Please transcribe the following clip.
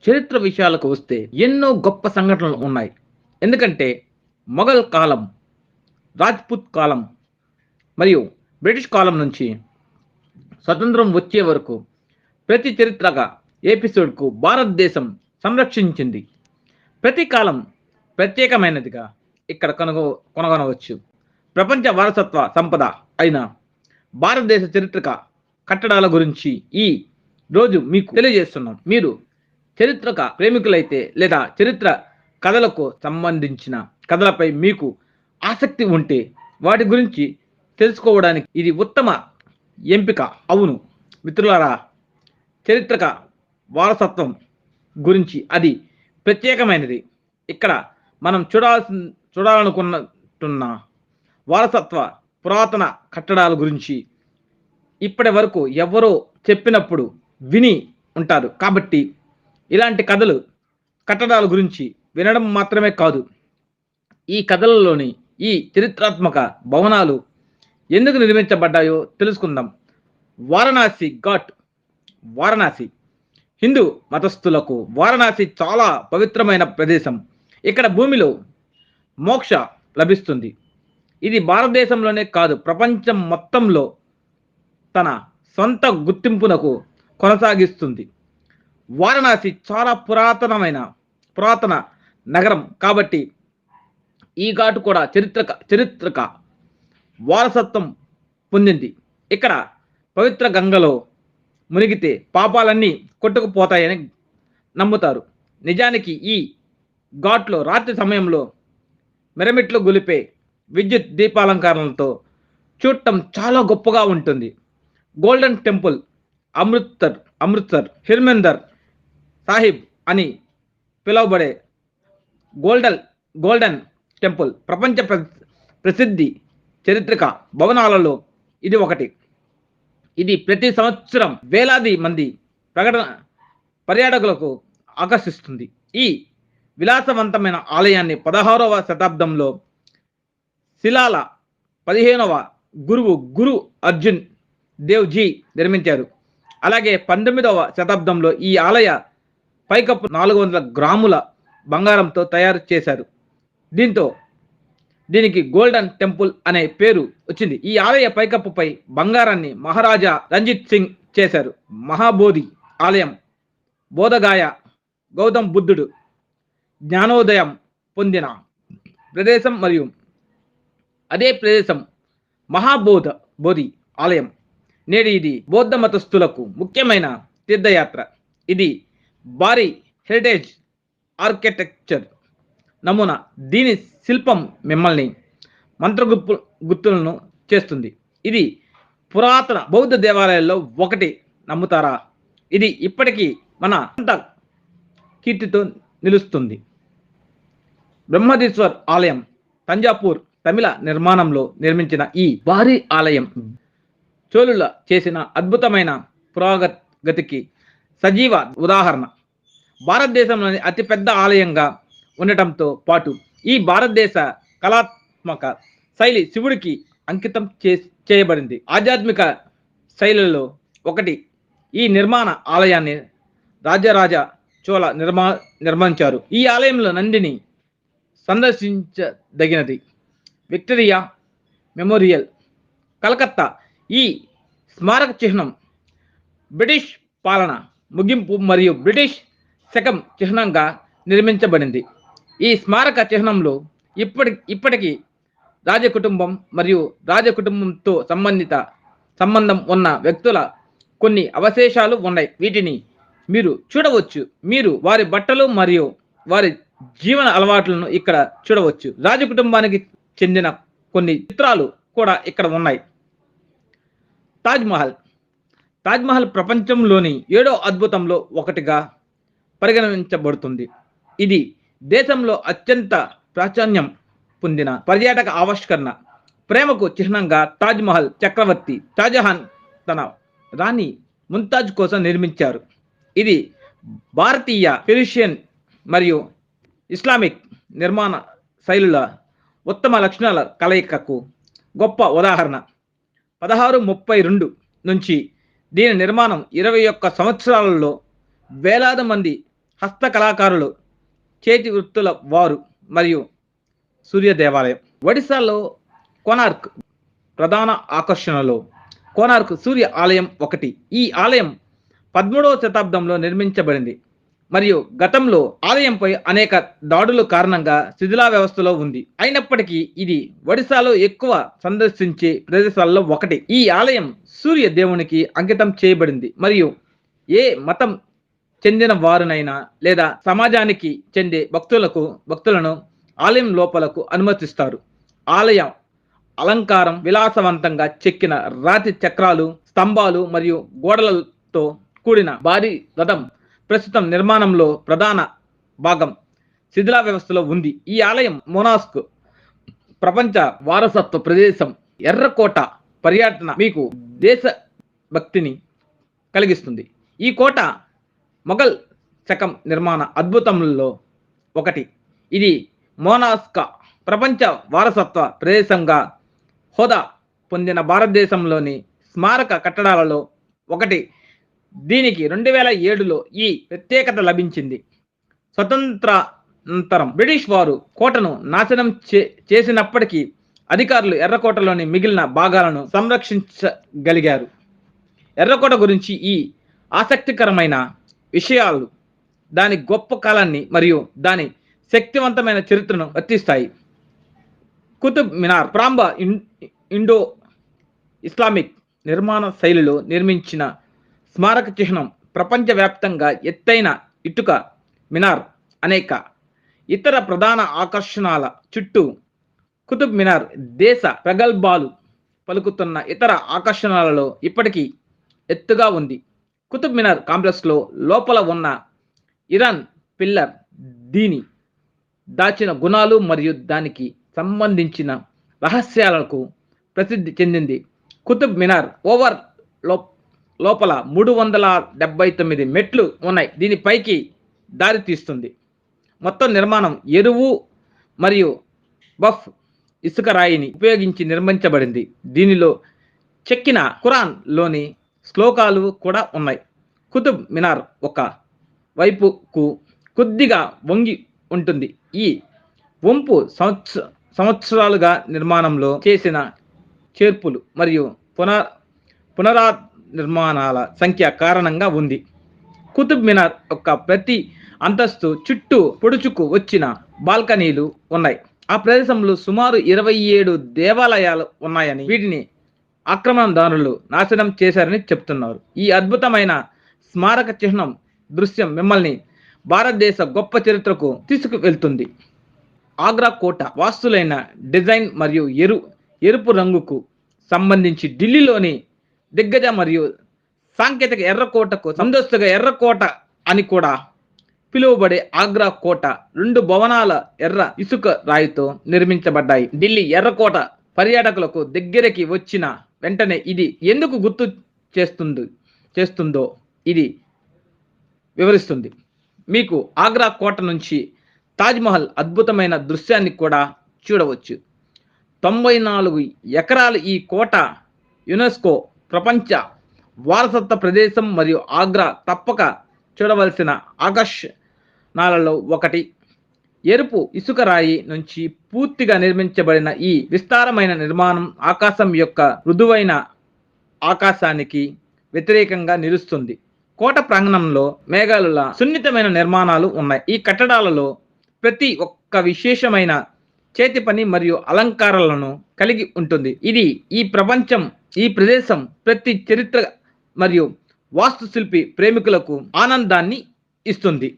చరిత్ర విషయాలకు వస్తే ఎన్నో గొప్ప సంఘటనలు ఉన్నాయి. ఎందుకంటే మొఘల్ కాలం, రాజ్‌పుత్ కాలం మరియు బ్రిటిష్ కాలం నుంచి స్వతంత్రం వచ్చే వరకు ప్రతి చరిత్రక ఎపిసోడ్‌కు భారతదేశం సంరక్షించింది. ప్రతి కాలం ప్రత్యేకమైనదిగా ఇక్కడ కనుగొనవచ్చు. ప్రపంచ వారసత్వ సంపద అయిన భారతదేశ చరిత్రక కట్టడాల గురించి ఈ రోజు మీకు తెలియజేస్తున్నాం. మీరు చరిత్రక ప్రేమికులైతే లేదా చరిత్ర కథలకు సంబంధించిన కథలపై మీకు ఆసక్తి ఉంటే వాటి గురించి తెలుసుకోవడానికి ఇది ఉత్తమ ఎంపిక. అవును మిత్రులారా, చరిత్రక వారసత్వం గురించి అది ప్రత్యేకమైనది. ఇక్కడ మనం చూడాలనుకుంటున్న వారసత్వ పురాతన కట్టడాల గురించి ఇప్పటి వరకు ఎవరో చెప్పినప్పుడు విని ఉంటారు. కాబట్టి ఇలాంటి కథలు, కట్టడాల గురించి వినడం మాత్రమే కాదు, ఈ కథలలోని ఈ చరిత్రాత్మక భవనాలు ఎందుకు నిర్మించబడ్డాయో తెలుసుకుందాం. వారణాసి ఘాట్. వారణాసి హిందూ మతస్థులకు వారణాసి చాలా పవిత్రమైన ప్రదేశం. ఇక్కడ భూమిలో మోక్ష లభిస్తుంది. ఇది భారతదేశంలోనే కాదు, ప్రపంచం మొత్తంలో తన సొంత గుర్తింపునకు కొనసాగిస్తుంది. వారణాసి చాలా పురాతన నగరం కాబట్టి ఈ ఘాటు కూడా చరిత్రక వారసత్వం పొందింది. ఇక్కడ పవిత్ర గంగలో మునిగితే పాపాలన్నీ కొట్టుకుపోతాయని నమ్ముతారు. నిజానికి ఈ ఘాట్లో రాత్రి సమయంలో మిరమిట్లు గొలిపే విద్యుత్ దీపాలంకరణలతో చూడటం చాలా గొప్పగా ఉంటుంది. గోల్డెన్ టెంపుల్, అమృత్సర్ హిర్మందర్ సాహిబ్ అని పిలువబడే గోల్డెన్ టెంపుల్ ప్రపంచ ప్రసిద్ధి చరిత్రక భవనాలలో ఇది ఒకటి. ఇది ప్రతి సంవత్సరం వేలాది మంది పర్యాటకులకు ఆకర్షిస్తుంది. ఈ విలాసవంతమైన ఆలయాన్ని 16వ శతాబ్దంలో శిలాల 15వ గురు అర్జున్ దేవ్ జీ నిర్మించారు. అలాగే 19వ శతాబ్దంలో ఈ ఆలయ పైకప్పు 400 గ్రాముల బంగారంతో తయారు చేశారు. దీనికి గోల్డెన్ టెంపుల్ అనే పేరు వచ్చింది. ఈ ఆలయ పైకప్పుపై బంగారాన్ని మహారాజా రంజిత్ సింగ్ చేశారు. మహాబోధి ఆలయం బోధగాయ గౌతమ్ బుద్ధుడు జ్ఞానోదయం పొందిన ప్రదేశం మరియు అదే ప్రదేశం బోధి ఆలయం. నేడు ఇది బౌద్ధ మతస్థులకు ముఖ్యమైన తీర్థయాత్ర. ఇది భారీ హెరిటేజ్ ఆర్కిటెక్చర్ నమూనా. దీని శిల్పం మిమ్మల్ని మంత్రగుప్తులను చేస్తుంది. ఇది పురాతన బౌద్ధ దేవాలయాల్లో ఒకటి నమ్ముతారా? ఇది ఇప్పటికీ మన కీర్తితో నిలుస్తుంది. బ్రహ్మదీశ్వర్ ఆలయం తంజాపూర్ తమిళ నిర్మాణంలో నిర్మించిన ఈ భారీ ఆలయం చోళుల చేసిన అద్భుతమైన పురోగతికి సజీవ ఉదాహరణ. భారతదేశంలోని అతిపెద్ద ఆలయంగా ఉండటంతో పాటు ఈ భారతదేశ కళాత్మక శైలి శివుడికి అంకితం చేయబడింది. ఆధ్యాత్మిక శైలిలో ఒకటి. ఈ నిర్మాణ ఆలయాన్ని రాజరాజ చోళ నిర్మించారు. ఈ ఆలయంలో నందిని సందర్శించదగినది. Victoria Memorial Calcutta. ఈ స్మారక చిహ్నం బ్రిటిష్ పాలన ముగింపు మరియు బ్రిటిష్ శకం చిహ్నంగా నిర్మించబడింది. ఈ స్మారక చిహ్నంలో ఇప్పటికీ రాజకుటుంబం మరియు రాజకుటుంబంతో సంబంధం ఉన్న వ్యక్తుల కొన్ని అవశేషాలు ఉన్నాయి. వీటిని మీరు చూడవచ్చు. మీరు వారి బట్టలు మరియు వారి జీవన అలవాట్లను ఇక్కడ చూడవచ్చు. రాజకుటుంబానికి చెందిన కొన్ని చిత్రాలు కూడా ఇక్కడ ఉన్నాయి. తాజ్మహల్ ప్రపంచంలోని 7వ అద్భుతంలో ఒకటిగా పరిగణించబడుతుంది. ఇది దేశంలో అత్యంత ప్రాచుర్యం పొందిన పర్యాటక ఆవిష్కరణ. ప్రేమకు చిహ్నంగా తాజ్మహల్ చక్రవర్తి షాజహాన్ తన రాణి ముంతాజ్ కోసం నిర్మించారు. ఇది భారతీయ, పెర్షియన్ మరియు ఇస్లామిక్ నిర్మాణ శైలుల ఉత్తమ లక్షణాల కలయికకు గొప్ప ఉదాహరణ. 1632 నుంచి దీని నిర్మాణం 21 సంవత్సరాలలో వేలాది మంది హస్త కళాకారులు, చేతి వృత్తుల వారు మరియు సూర్య దేవాలయం. ఒడిశాలో కోనార్క్ ప్రధాన ఆకర్షణలో కోనార్క్ సూర్య ఆలయం ఒకటి. ఈ ఆలయం 13వ శతాబ్దంలో నిర్మించబడింది మరియు గతంలో ఆలయంపై అనేక దాడుల కారణంగా శిథిలా వ్యవస్థలో ఉంది. అయినప్పటికీ ఇది ఒడిశాలో ఎక్కువ సందర్శించే ప్రదేశాల్లో ఒకటి. ఈ ఆలయం సూర్య దేవునికి అంకితం చేయబడింది మరియు ఏ మతం చెందిన వారునైనా లేదా సమాజానికి చెందే భక్తులను ఆలయం లోపలకు అనుమతిస్తారు. ఆలయం అలంకారం విలాసవంతంగా చెక్కిన రాతి చక్రాలు, స్తంభాలు మరియు గోడలతో కూడిన భారీ రథం ప్రస్తుతం నిర్మాణంలో ప్రధాన భాగం శిథిలా వ్యవస్థలో ఉంది. ఈ ఆలయం మొనాస్క్ ప్రపంచ వారసత్వ ప్రదేశం. ఎర్రకోట పర్యటన మీకు దేశభక్తిని కలిగిస్తుంది. ఈ కోట మొఘల్ శకం నిర్మాణ అద్భుతంలో ఒకటి. ఇది మొనాస్క్ ప్రపంచ వారసత్వ ప్రదేశంగా హోదా పొందిన భారతదేశంలోని స్మారక కట్టడాలలో ఒకటి. దీనికి 2007లో ఈ ప్రత్యేకత లభించింది. స్వతంత్రానంతరం బ్రిటిష్ వారు కోటను నాశనం చేసినప్పటికీ అధికారులు ఎర్రకోటలోని మిగిలిన భాగాలను సంరక్షించగలిగారు. ఎర్రకోట గురించి ఈ ఆసక్తికరమైన విషయాలు దాని గొప్ప కాలాన్ని మరియు దాని శక్తివంతమైన చరిత్రను వర్తిస్తాయి. కుతుబ్ మినార్ ప్రారంభ ఇండో ఇస్లామిక్ నిర్మాణ శైలిలో నిర్మించిన స్మారక చిహ్నం. ప్రపంచవ్యాప్తంగా ఎత్తైన ఇటుక మినార్ అనేక ఇతర ప్రధాన ఆకర్షణల చుట్టూ కుతుబ్ మినార్ దేశ ప్రగల్భాలు పలుకుతున్న ఇతర ఆకర్షణలలో ఇప్పటికీ ఎత్తుగా ఉంది. కుతుబ్ మినార్ కాంప్లెక్స్లో లోపల ఉన్న ఇరాన్ పిల్లర్ దీని దాచిన గుణాలు మరియు దానికి సంబంధించిన రహస్యాలకు ప్రసిద్ధి చెందింది. కుతుబ్ మినార్ ఓవర్ లోపల 379 మెట్లు ఉన్నాయి. దీనిపైకి దారి తీస్తుంది. మొత్తం నిర్మాణం ఎరువు మరియు బఫ్ ఇసుక రాయిని ఉపయోగించి నిర్మించబడింది. దీనిలో చెక్కిన ఖురాన్ లోని శ్లోకాలు కూడా ఉన్నాయి. కుతుబ్ మినార్ ఒక వైపుకు కొద్దిగా వంగి ఉంటుంది. ఈ వంపు సంవత్సరాలుగా నిర్మాణంలో చేసిన చేర్పులు మరియు పునర్నిర్మాణాల సంఖ్య కారణంగా ఉంది. కుతుబ్ మినార్ యొక్క ప్రతి అంతస్తు చుట్టూ పొడుచుకు వచ్చిన బాల్కనీలు ఉన్నాయి. ఆ ప్రదేశంలో సుమారు 27 దేవాలయాలు ఉన్నాయని, వీటిని ఆక్రమణదారులు నాశనం చేశారని చెప్తున్నారు. ఈ అద్భుతమైన స్మారక చిహ్నం దృశ్యం మిమ్మల్ని భారతదేశ గొప్ప చరిత్రకు తీసుకువెళ్తుంది. ఆగ్రా కోట వాస్తులైన డిజైన్ మరియు ఎరుపు రంగుకు సంబంధించి ఢిల్లీలోని దిగ్గజ మరియు సాంకేతిక ఎర్రకోటకు సందస్తుగా ఎర్రకోట అని కూడా పిలువబడే ఆగ్రా కోట 2 భవనాల ఎర్ర ఇసుక రాయితో నిర్మించబడ్డాయి. ఢిల్లీ ఎర్రకోట పర్యాటకులకు దగ్గరికి వచ్చిన వెంటనే ఇది ఎందుకు గుర్తు చేస్తుందో ఇది వివరిస్తుంది. మీకు ఆగ్రా కోట నుంచి తాజ్మహల్ అద్భుతమైన దృశ్యాన్ని కూడా చూడవచ్చు. 94 ఎకరాలు ఈ కోట యునెస్కో ప్రపంచ వారసత్వ ప్రదేశం మరియు ఆగ్రా తప్పక చూడవలసిన ఆకర్షణలలో ఒకటి. ఎరుపు ఇసుక రాయి నుంచి పూర్తిగా నిర్మించబడిన ఈ విస్తారమైన నిర్మాణం ఆకాశం యొక్క మృదువైన ఆకాశానికి వ్యతిరేకంగా నిలుస్తుంది. కోట ప్రాంగణంలో మేఘాలుల సున్నితమైన నిర్మాణాలు ఉన్నాయి. ఈ కట్టడాలలో ప్రతి ఒక్క విశేషమైన చేతి పని మరియు అలంకారాలను కలిగి ఉంటుంది. ఇది ఈ ప్రదేశం ప్రతి చరిత్ర మరియు వాస్తుశిల్పి ప్రేమికులకు ఆనందాన్ని ఇస్తుంది.